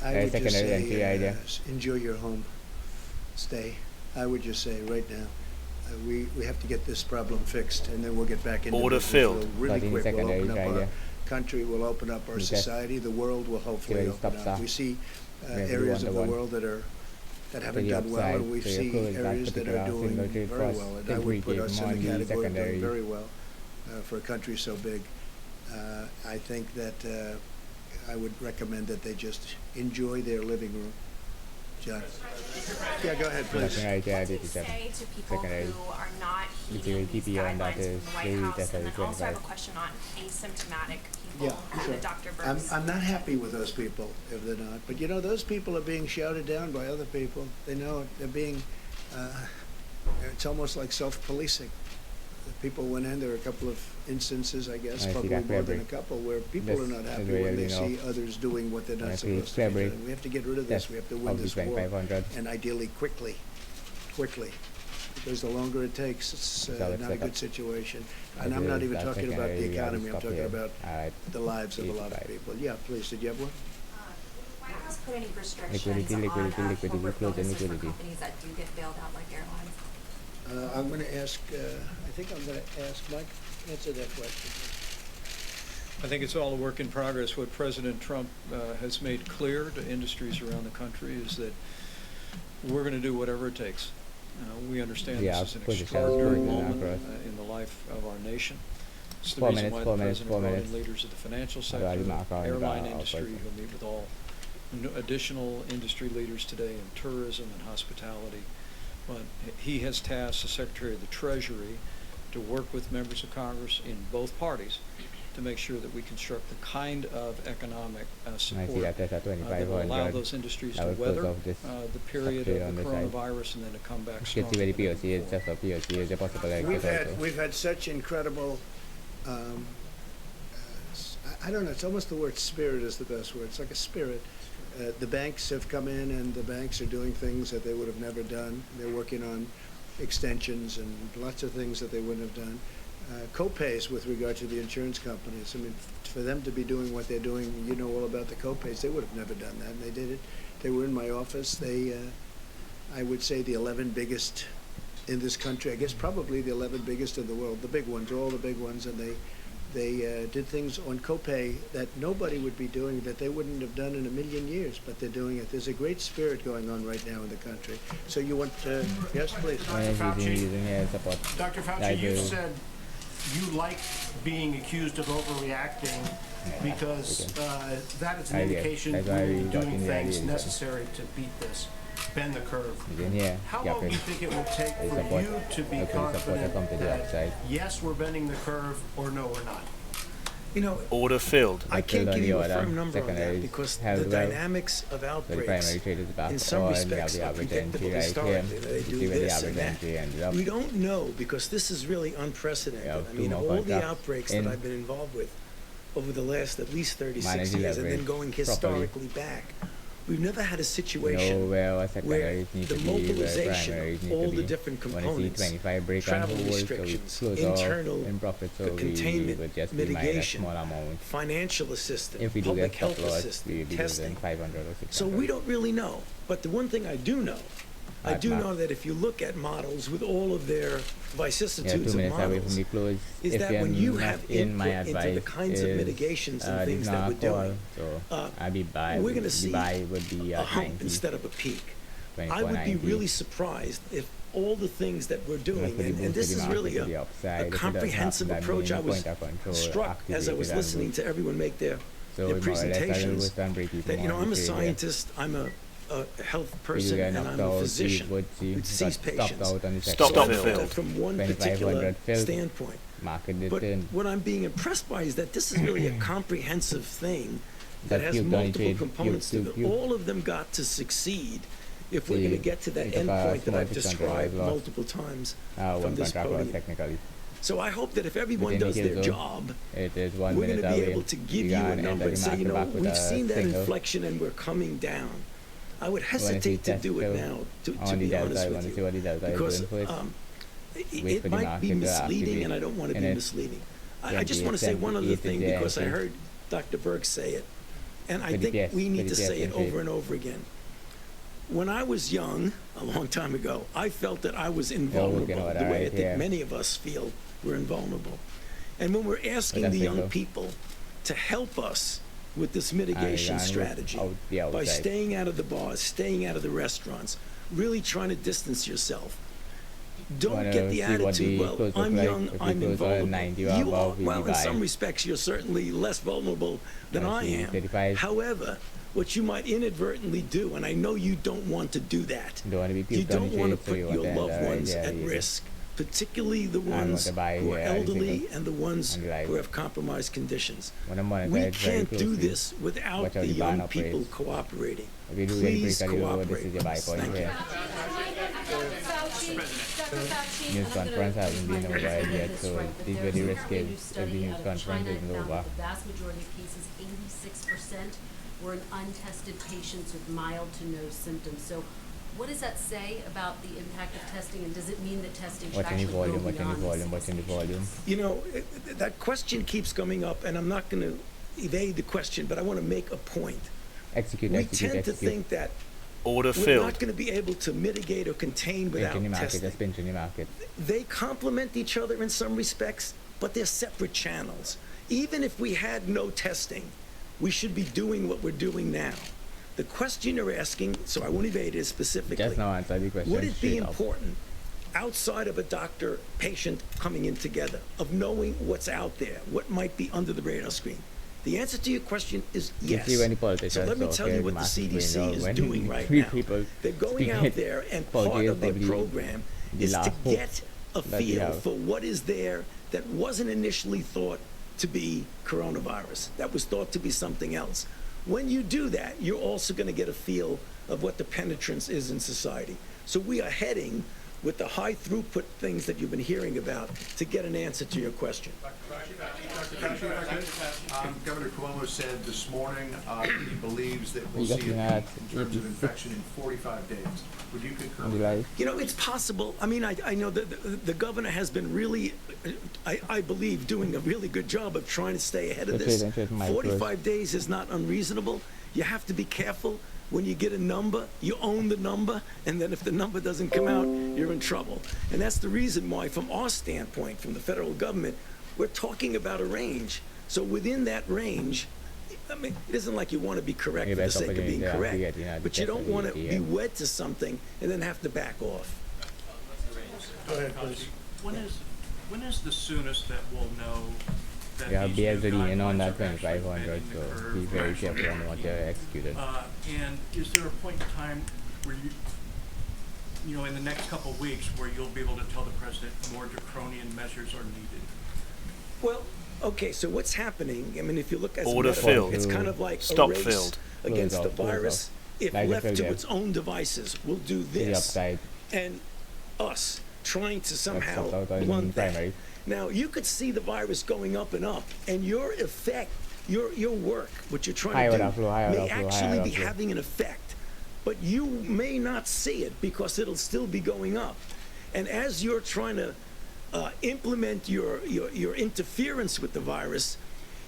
I would just say, enjoy your home stay. I would just say right now, we have to get this problem fixed, and then we'll get back into Order filled. Really quick. We'll open up our country, we'll open up our society, the world will hopefully open up. We see areas of the world that haven't done well, and we see areas that are doing very well. And I would put us in the category of doing very well for a country so big. I think that I would recommend that they just enjoy their living room. John. Yeah, go ahead, please. What do you say to people who are not heeding these guidelines from the White House? And then also I have a question on asymptomatic people. Sure. Dr. Burks. I'm not happy with those people if they're not. But those people are being shouted down by other people. They know it. They're being, it's almost like self-policing. The people went in, there are a couple of instances, I guess, probably more than a couple, where people are not happy when they see others doing what they're not supposed to be doing. We have to get rid of this. We have to win this war, and ideally quickly, because the longer it takes, it's not a good situation. And I'm not even talking about the economy. I'm talking about the lives of a lot of people. Yeah, please. Did you have one? White House put any restrictions on corporate bonuses for companies that do get bailed out, like airlines? I'm going to ask. I think I'm going to ask Mike to answer that question. I think it's all a work in progress. What President Trump has made clear to industries around the country is that we're going to do whatever it takes. We understand this is an extraordinary moment in the life of our nation. It's the reason why the President brought in leaders of the financial sector, airline industry. He'll meet with all additional industry leaders today in tourism and hospitality. But he has tasked the Secretary of the Treasury to work with members of Congress in both parties to make sure that we construct the kind of economic support that will allow those industries to weather the period of the coronavirus and then to come back stronger. We've had such incredible, I don't know, it's almost the word spirit is the best word. It's like a spirit The banks have come in, and the banks are doing things that they would have never done. They're working on extensions and lots of things that they wouldn't have done. Co-pays with regard to the insurance companies. I mean, for them to be doing what they're doing, you know all about the co-pays. They would have never done that, and they did it. They were in my office. They, I would say, the 11 biggest in this country. I guess probably the 11 biggest in the world. The big ones, all the big ones, and they did things on co-pay that nobody would be doing, that they wouldn't have done in a million years, but they're doing it. There's a great spirit going on right now in the country. So you want to, yes, please. Dr. Fauci, you said you like being accused of overreacting because that is an indication that you're doing things necessary to beat this, bend the curve. How long do you think it will take for you to be confident that yes, we're bending the curve, or no, we're not? You know, order filled. I can't give you a firm number on that because the dynamics of outbreaks in some respects are predictable historically. They do this and that. We don't know because this is really unprecedented. I mean, all the outbreaks that I've been involved with over the last at least 36 years and then going historically back, we've never had a situation where the mobilization of all the different components, travel restrictions, internal containment mitigation, financial assistance, public health assistance, testing. So we don't really know. But the one thing I do know, that if you look at models with all of their vicissitudes of models, is that when you have input into the kinds of mitigations and things that we're doing, we're going to see a hump instead of a peak. I would be really surprised if all the things that we're doing, and this is really a comprehensive approach. I was struck as I was listening to everyone make their presentations that, you know, I'm a scientist, I'm a health person, and I'm a physician who sees patients. So I look at it from one particular standpoint. But what I'm being impressed by is that this is really a comprehensive thing that has multiple components to it. All of them got to succeed if we're going to get to that end point that I've described multiple times from this podium. So I hope that if everyone does their job, we're going to be able to give you a number and say, you know, we've seen that inflection and we're coming down. I would hesitate to do it now, to be honest with you, because it might be misleading, and I don't want to be misleading. I just want to say one other thing, because I heard Dr. Berg say it, and I think we need to say it over and over again. When I was young, a long time ago, I felt that I was invulnerable, the way I think many of us feel we're invulnerable. And when we're asking the young people to help us with this mitigation strategy, by staying out of the bars, staying out of the restaurants, really trying to distance yourself. Don't get the attitude, well, I'm young, I'm invulnerable. You are, well, in some respects, you're certainly less vulnerable than I am. However, what you might inadvertently do, and I know you don't want to do that, you don't want to put your loved ones at risk, particularly the ones who are elderly and the ones who have compromised conditions. We can't do this without the young people cooperating. Please cooperate. Thank you. News conference hasn't been over yet, so it's very risky if the news conference isn't over. The vast majority of cases, 86%, were in untested patients with mild to no symptoms. So what does that say about the impact of testing, and does it mean that testing should actually go beyond What's in the volume? You know, that question keeps coming up, and I'm not going to evade the question, but I want to make a point. We tend to think that we're not going to be able to mitigate or contain without testing. They complement each other in some respects, but they're separate channels. Even if we had no testing, we should be doing what we're doing now. The question you're asking, so I won't evade it specifically, would it be important outside of a doctor-patient coming in together, of knowing what's out there, what might be under the radar screen? The answer to your question is yes. So let me tell you what the CDC is doing right now. They're going out there, and part of their program is to get a feel for what is there that wasn't initially thought to be coronavirus, that was thought to be something else. When you do that, you're also going to get a feel of what the penetrance is in society. So we are heading with the high throughput things that you've been hearing about to get an answer to your question. Governor Cuomo said this morning he believes that we'll see a peak in terms of infection in 45 days. Would you concur? You know, it's possible. I mean, I know that the governor has been really, I believe, doing a really good job of trying to stay ahead of this. 45 days is not unreasonable. You have to be careful. When you get a number, you own the number, and then if the number doesn't come out, you're in trouble. And that's the reason why, from our standpoint, from the federal government, we're talking about a range. So within that range, I mean, it isn't like you want to be correct for the sake of being correct, but you don't want to be wed to something and then have to back off. Go ahead, please. When is the soonest that we'll know that yeah, these be as new in on guidelines that are actually 2500, bending the so curve be very actually careful on what they're executed. And is there a point in time where you know, in the next couple of weeks, where you'll be able to tell the president more draconian measures are needed? Well, okay, so what's happening, I mean, if you look at it's kind of like Stop a race filled. against the virus. If left to its own devices, will do this. And us trying to somehow blunt that. Now, you could see the virus going up and up, and your effect, your work, what you're trying to do, may actually be having an effect. But you may not see it because it'll still be going up. And as you're trying to implement your interference with the virus,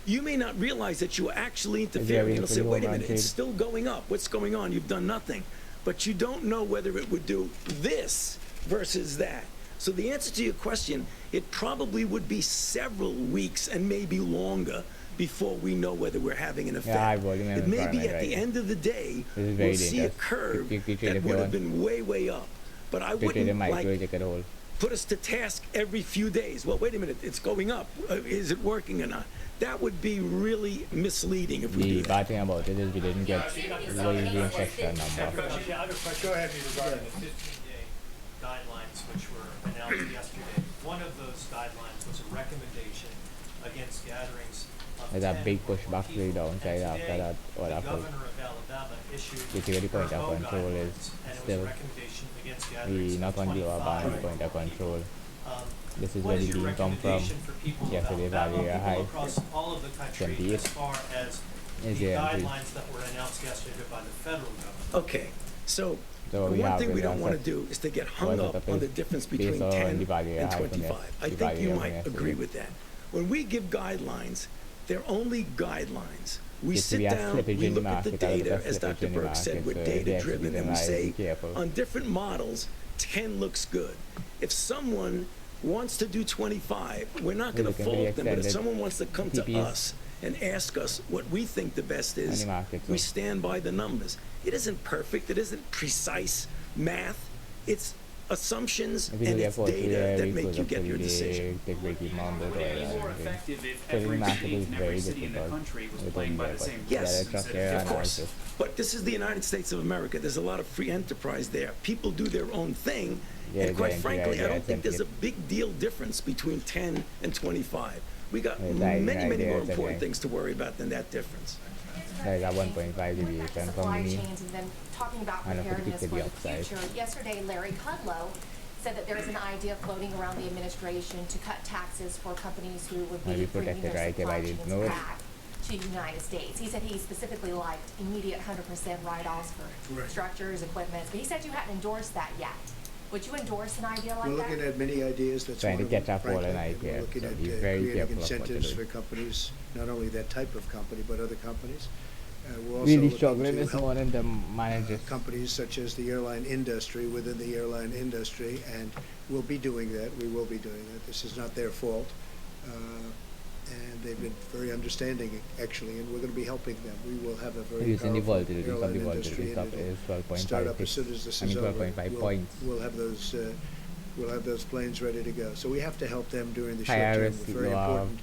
you may not realize that you are actually interfering. You'll say, wait a minute, it's still going up. What's going on? You've done nothing. But you don't know whether it would do this versus that. So the answer to your question, it probably would be several weeks and maybe longer before we know whether we're having an effect. It may be at the end of the day, we'll see a curve that would have been way, way up. But I wouldn't like put us to task every few days. Well, wait a minute, it's going up. Is it working or not? That would be really misleading if we do that. The bad thing about it is we didn't get the infection number. Go ahead, regarding the 15-day guidelines which were announced yesterday. One of those guidelines was a recommendation against gatherings of 10 There's a big pushback to the downside after that. Or the after governor of Alabama issued the point of control is still the not only our ban point of control. This is where the bean come from. Yesterday value high. Across all of the country as far as the guidelines that were announced yesterday by the federal government. Okay, so the one thing we don't want to do is to get hung up on the difference between 10 and 25. I think you might agree with that. When we give guidelines, they're only guidelines. We sit down, we look at the data, as Dr. Burke said, we're data-driven, and we say, on different models, 10 looks good. If someone wants to do 25, we're not going to fault them, but if someone wants to come to us and ask us what we think the best is, we stand by the numbers. It isn't perfect, it isn't precise math, it's assumptions and it's data that make you get your decision. It would be more effective if every state and every city in the country was playing by the same rules. Yes, of course. But this is the United States of America. There's a lot of free enterprise there. People do their own thing. And quite frankly, I don't think there's a big deal difference between 10 and 25. We got many, many more important things to worry about than that difference. There's a 1.5 deviation from me. Chains and then talking about preparedness for the future. Yesterday, Larry Kudlow said that there is an idea floating around the administration to cut taxes for companies who would be bringing their supply chains back to the United States. He said he specifically liked immediate 100% write-offs for structures, equipment, but he said you hadn't endorsed that yet. Would you endorse an idea like that? We're looking at many ideas. That's trying to catch up all an idea. We're looking at creating incentives for companies, not only that type of company, but other companies. We're also really struggling this morning, the managers. Companies such as the airline industry, within the airline industry, and we'll be doing that. We will be doing that. This is not their fault. And they've been very understanding, actually, and we're going to be helping them. We will have a very powerful airline industry start up as soon as this is over. We'll have those planes ready to go. So we have to help them during the short term. Very important.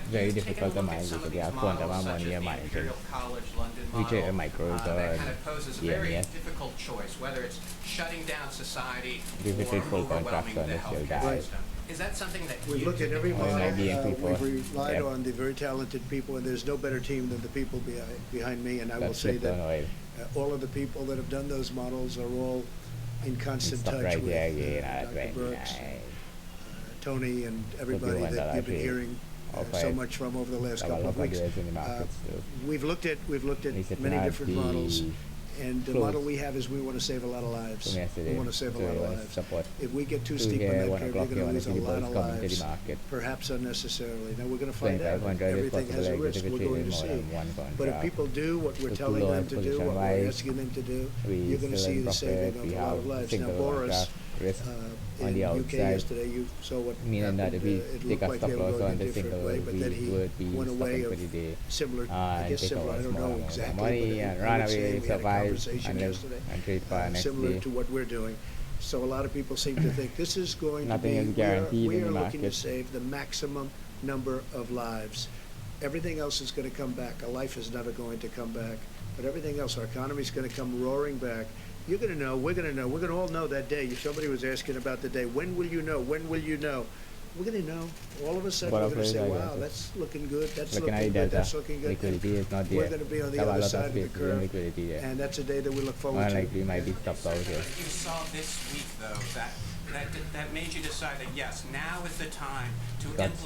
Very difficult to manage because they are quantum money managers. Which are micro that kind of poses a very difficult choice, whether it's shutting down society or overwhelming the healthcare system. Is that something that we've looked at every model? We've relied on the very talented people, and there's no better team than the people behind me. And I will say that all of the people that have done those models are all in constant touch with Dr. Burks, Tony, and everybody that you've been hearing so much from over the last couple of weeks. We've looked at many different models. And the model we have is we want to save a lot of lives. We want to save a lot of lives. If we get too steep on that curve, you're going to lose a lot of lives, perhaps unnecessarily. Now, we're going to find out. Everything has a risk. We're going to see. But if people do what we're telling them to do, what we're asking them to do, you're going to see the saving of a lot of lives. Now, Boris, in the UK yesterday, you saw what happened. It looked like they were going a different way, but then he went away of similar, I guess similar, I don't know exactly, but I would say we had a conversation yesterday similar to what we're doing. So a lot of people seem to think this is going to be, we are looking to save the maximum number of lives. Everything else is going to come back. A life is never going to come back, but everything else, our economy is going to come roaring back. You're going to know, we're going to know, we're going to all know that day. Somebody was asking about the day. When will you know? When will you know? We're going to know. All of a sudden, we're going to say, wow, that's looking good. That's looking good. That's looking good. We're going to be on the other side of the curve. And that's a day that we look forward to. You saw this week, though, that made you decide that, yes, now is the time to implement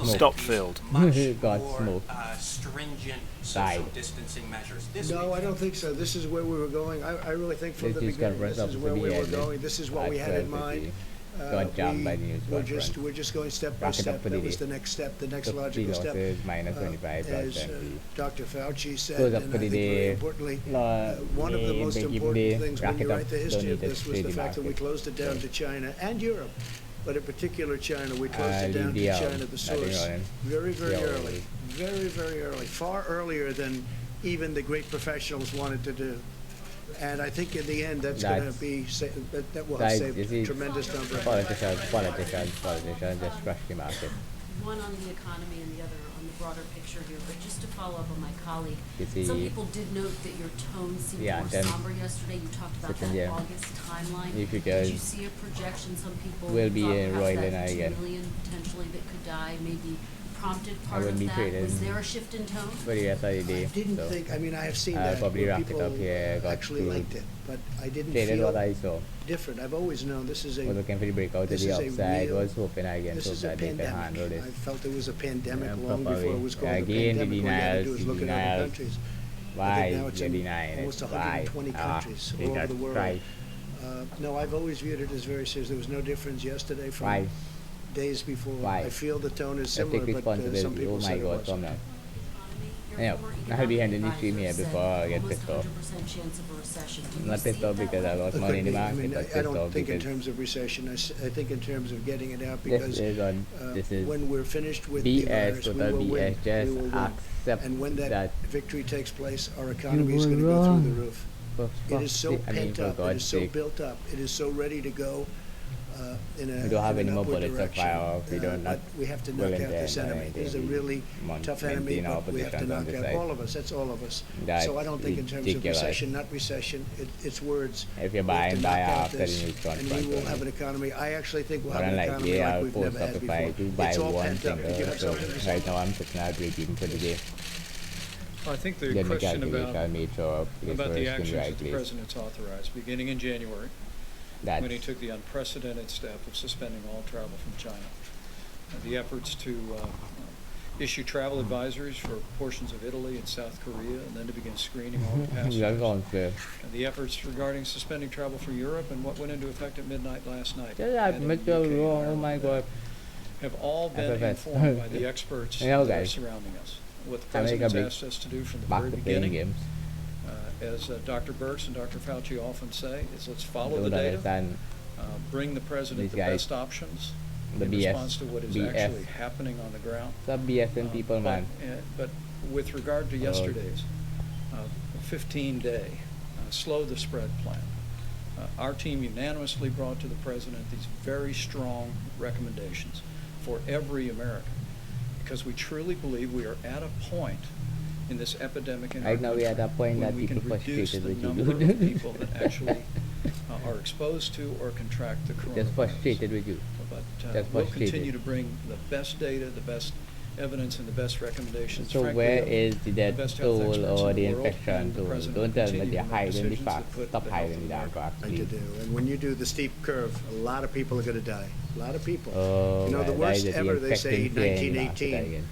these much more stringent social distancing measures. No, I don't think so. This is where we were going. I really think from the beginning, this is where we were going. This is what we had in mind. We're just going step by step. That was the next step, the next logical step. As Dr. Fauci said, and I think very importantly, one of the most important things when you write the history of this was the fact that we closed it down to China and Europe. But in particular China, we closed it down to China, the source, very, very early. Very, very early. Far earlier than even the great professionals wanted to do. And I think in the end, that's going to be, that will have saved a tremendous number of lives. Just crush the market. One on the economy and the other on the broader picture here, but just to follow up on my colleague, some people did note that your tone seemed more somber yesterday. You talked about that August timeline. Did you see a projection? Some people thought perhaps that 2 million potentially that could die, maybe prompted part of that. Was there a shift in tone? I didn't think, I mean, I have seen that where people actually liked it, but I didn't feel different. I've always known this is a real, this is a pandemic. I felt it was a pandemic long before it was called a pandemic. All you had to do is look at other countries. I think now it's in almost 120 countries all over the world. No, I've always viewed it as very serious. There was no difference yesterday from days before. I feel the tone is similar, but some people say it was. I had behind the stream here before I get pissed off. I'm not pissed off because I lost money in the market. I don't think in terms of recession. I think in terms of getting it out, because when we're finished with the virus, we will win. We will win. And when that victory takes place, our economy is going to go through the roof. It is so pent up. It is so built up. It is so ready to go. We don't have any more bullets to fire. We have to knock out this enemy. It is a really tough enemy, but we have to knock out all of us. That's all of us. So I don't think in terms of recession, not recession, it's words. If you buy and buy after, and we will have an economy. I actually think we'll have an economy like we've never had before. It's all pent up. Did you have something to say? Right now I'm sitting out breaking for the day. I think the question about the actions that the President's authorized, beginning in January, when he took the unprecedented step of suspending all travel from China, the efforts to issue travel advisories for portions of Italy and South Korea, and then to begin screening all the passengers, and the efforts regarding suspending travel for Europe and what went into effect at midnight last night, oh my God, have all been informed by the experts that are surrounding us. What the President's asked us to do from the very beginning, as Dr. Birx and Dr. Fauci often say, is let's follow the data, bring the President the best options in response to what is actually happening on the ground. But with regard to yesterday's 15-day slow the spread plan, our team unanimously brought to the President these very strong recommendations for every American, because we truly believe we are at a point in this epidemic in our country when we can reduce the number of people that actually are exposed to or contract the coronavirus. Just frustrated with you. But we'll continue to bring the best data, the best evidence, and the best recommendations. So Frankly, where is the death best health toll experts or in the the world, infection and the toll? president Don't tell me continue they're to make hiding the decisions that facts. put Stop the health hiding of the America. facts, Like to please. do. And when you do the steep curve, a lot of people are going to die. A lot of people. Oh, you know, the well, worst that is the ever, they say, infecting fear in the market 1918. again.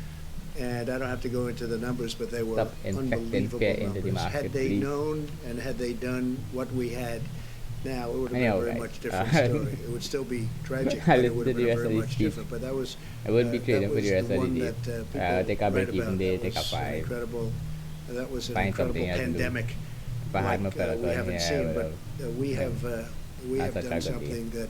And I don't have to go into the numbers, but they were Stop infecting unbelievable fear into the numbers. market, Had they please. known and had they done what we had now, it would have been Anyhow, a very guys. much different story. It would still be tragic, I but it listened would to have the been rest very of the much speech. different. But that was I wouldn't be that trading for was the rest the of one the that day. people Take a break write even about. day, That take a was an 5. incredible. That was an Find incredible something else to do. pandemic If I had my like fellow we haven't here, seen. But we have That's done a good something that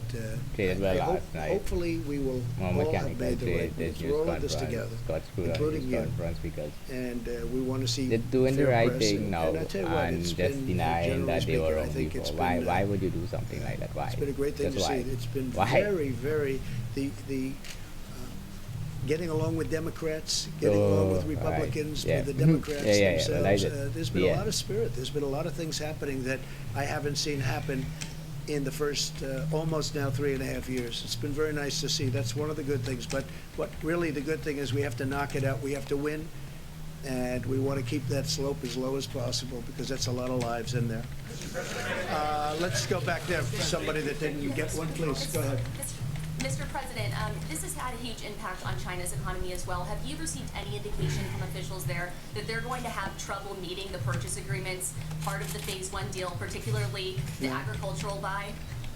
Traded well I hope, last night. hopefully we will More all have mechanical made the trade, right this moves. news We're all in this conference together, got screwed on including news you. conference because And we want to see they're doing the fair right press. thing now And I tell you what, and it's just been, denying generally that they were speaking, I wrong think it's before. been, Why would you do something like that? Why? It's been a great thing Just to why? see. It's been Why? very, very the getting along with Democrats, getting along with Republicans, Yeah. with the Democrats themselves. Well, I did. There's been a lot of spirit. There's been a lot of things happening that I haven't seen happen in the first almost now 3.5 years. It's been very nice to see. That's one of the good things. But what really the good thing is we have to knock it out. We have to win. And we want to keep that slope as low as possible because that's a lot of lives in there. Let's go back there for somebody that didn't get one, please. Go ahead. Mr. President, this has had a huge impact on China's economy as well. Have you received any indication from officials there that they're going to have trouble meeting the purchase agreements, part of the Phase 1 deal, particularly the agricultural buy?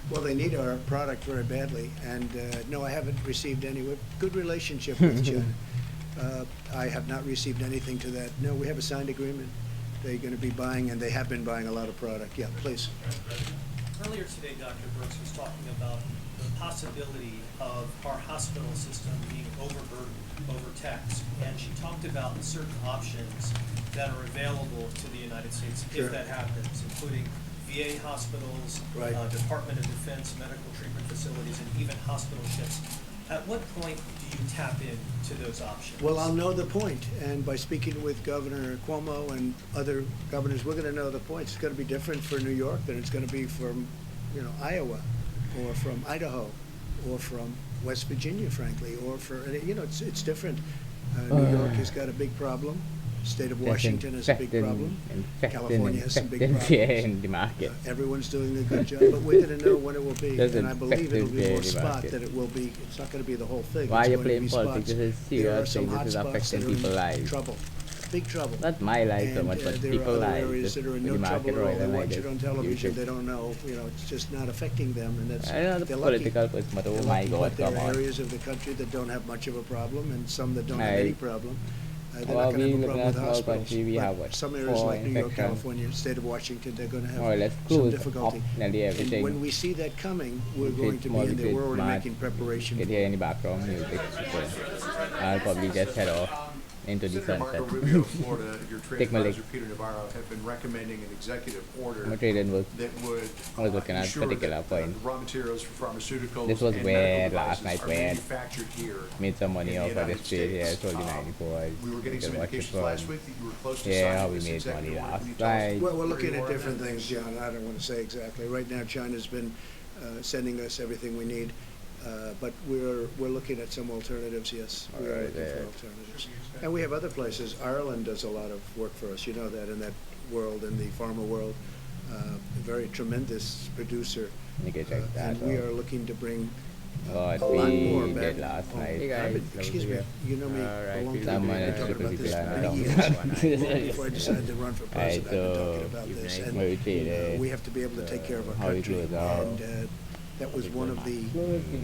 Well, they need our product very badly, and no, I haven't received any. We have a good relationship with China. I have not received anything to that. No, we have a signed agreement. They're going to be buying, and they have been buying a lot of product. Yeah, please. Earlier today, Dr. Brooks was talking about the possibility of our hospital system being overburdened, overtaxed, and she talked about certain options that are available to the United States if that happens, including VA hospitals, Department of Defense medical treatment facilities, and even hospital ships. At what point do you tap into those options? Well, I'll know the point, and by speaking with Governor Cuomo and other governors, we're going to know the points. It's going to be different for New York than it's going to be from, Iowa, or from Idaho, or from West Virginia, frankly, or for it's different. New York has got a big problem. State of Washington has a big problem. California has some big problems. In the market. Everyone's doing a good job, but we're going to know when it will be, and I believe it'll be more spot than it will be. It's not going to be the whole thing. Why are you going playing to be politics? spots. This is There are serious some thing. hot This is spots affecting that are people's in lives. trouble, big trouble. Not my life so much, but there people's are other lives. areas that are in The no market trouble at all. right They and like watch this. it on television. They don't know. It's just not affecting them, and that's I know the they're lucky. political person, but oh They're my lucky, God, but there come are on. areas of the country that don't have much of a problem, and some that don't have any problem. They're Well, not going to we have a live in problem a with small hospitals. country. We have But what? some areas 4 like New York, infections. California, state of Washington, they're going to have More or less some close difficulty. up nearly everything. And when we see that coming, we're It's going to be more in there. We're already smart. making preparation. Get hear any background music. So I'll probably just head off into the Senator sunset. Marco Rubio of Florida, your trade Take my leg. advisor Peter Navarro have been recommending an executive order My trading was, that would I was looking at ensure particular that point. raw materials for pharmaceuticals This was and where medical last devices night are where manufactured here. made some money in the off of United this trade here. I States. told you 94. We were getting You some can watch it indications from last week that you were close to how signing we this made executive money order. last Can you tell us night. Well, we're where looking you at are? different things, John. I don't want to say exactly. Right now, China's been sending us everything we need, but we're looking at some alternatives. Yes, we are looking for alternatives, and we have other places. Ireland does a lot of work for us. You know that in that world, in the pharma world, a very tremendous producer, and we are looking to bring. A lot more back. Did last night. Hey guys, Excuse me, you know me a long time. Someone I've been talking about this for many years. Before I decided to run for president, I've been talking about this. And we have to be able to take care of our country. And that was one of the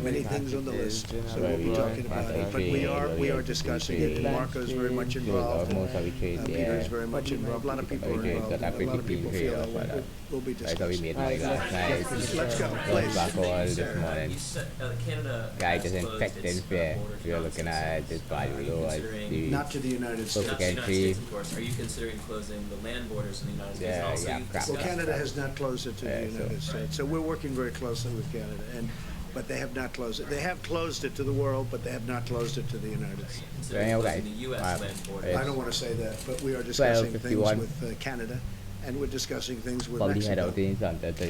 many things on the list. So we'll be talking about it. But we are discussing it. Marco's very much involved. Peter is very much involved. A lot of people are involved. A lot of people feel that way. We'll be discussing it. Let's go, please. Back all this morning. You said Canada Guy just infected fair. We are looking at this value low as the not to the United States. Not to the United States, of course. Are you considering closing the land borders in the United States? Yeah, also yeah. Well, Canada has not closed it to the United States, so we're working very closely with Canada, but they have not closed it. They have closed it to the world, but they have not closed it to the United States. Considering closing the U.S. land border. I don't want to say that, but we are discussing things with Canada, and we're discussing things with Mexico,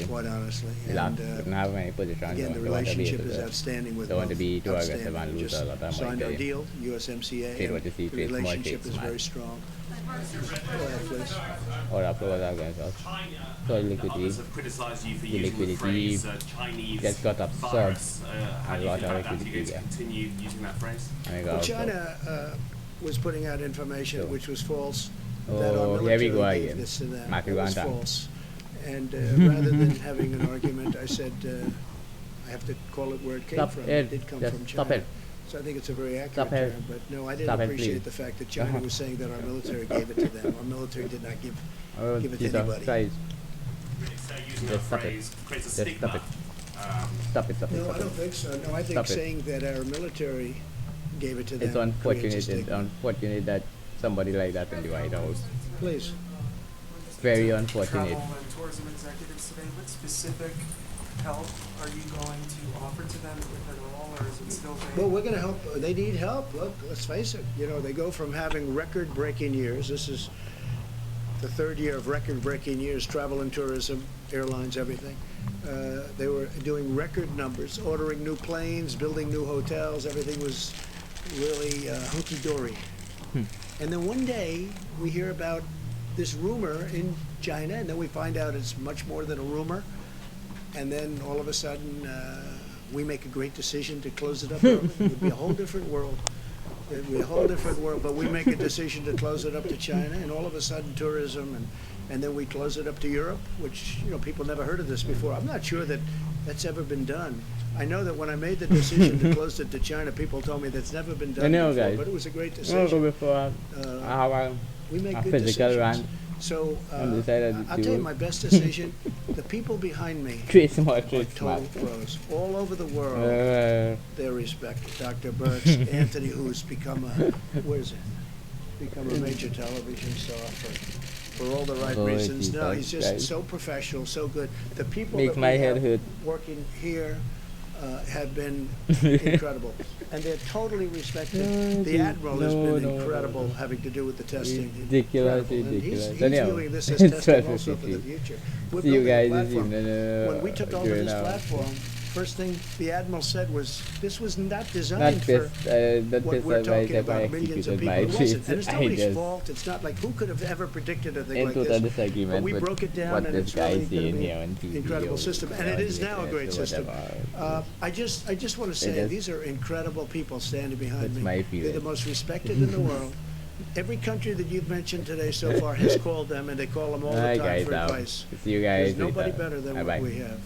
quite honestly. And again, the relationship is outstanding with both. Outstanding. We just signed our deal, USMCA, and the relationship is very strong. Go ahead, please. Others have criticized you for using the phrase Chinese virus. How do you feel about that? Are you going to continue using that phrase? Well, China was putting out information which was false. That our military gave this to them. It was false. And rather than having an argument, I said, I have to call it where it came from. It did come from China. So I think it's a very accurate term. But no, I didn't appreciate the fact that China was saying that our military gave it to them. Our military did not give it to anybody. Just stop it. Stop it. No, I don't think so. No, I think saying that our military gave it to them. It's unfortunate that somebody like that in the White House. Please. Very unfortunate. Travel and tourism executives today, what specific help are you going to offer to them, if at all, or is it still vague? Well, we're going to help. They need help. Look, let's face it. You know, they go from having record-breaking years. This is the third year of record-breaking years, travel and tourism, airlines, everything. They were doing record numbers, ordering new planes, building new hotels. Everything was really hunky-dory. And then one day, we hear about this rumor in China, and then we find out it's much more than a rumor. And then all of a sudden, we make a great decision to close it up early. It would be a whole different world. It would be a whole different world, but we make a decision to close it up to China, and all of a sudden tourism, and then we close it up to Europe, which, you know, people never heard of this before. I'm not sure that that's ever been done. I know that when I made the decision to close it to China, people told me that's never been done before, guys. But it was a great decision. We make good decisions. So I'll tell you my best decision. The people behind me are total pros. All over the world, they're respected. Dr. Burks, Anthony, who's become become a major television star for all the right reasons. No, he's just so professional, so good. The people that we have working here have been incredible, and they're totally respected. The Admiral has been incredible, having to do with the testing. Ridiculous. He's viewing this as testing also for the future. We're building a platform. When we took over this platform, first thing the Admiral said was, this was not designed for what we're talking about, millions of people. It wasn't. And it's nobody's fault. It's not like, who could have ever predicted a thing like this? But we broke it down, and it's really going to be an incredible system. And it is now a great system. I just want to say, these are incredible people standing behind me. They're the most respected in the world. Every country that you've mentioned today so far has called them, and they call them all the time for advice. See you guys. There's nobody better than what we have.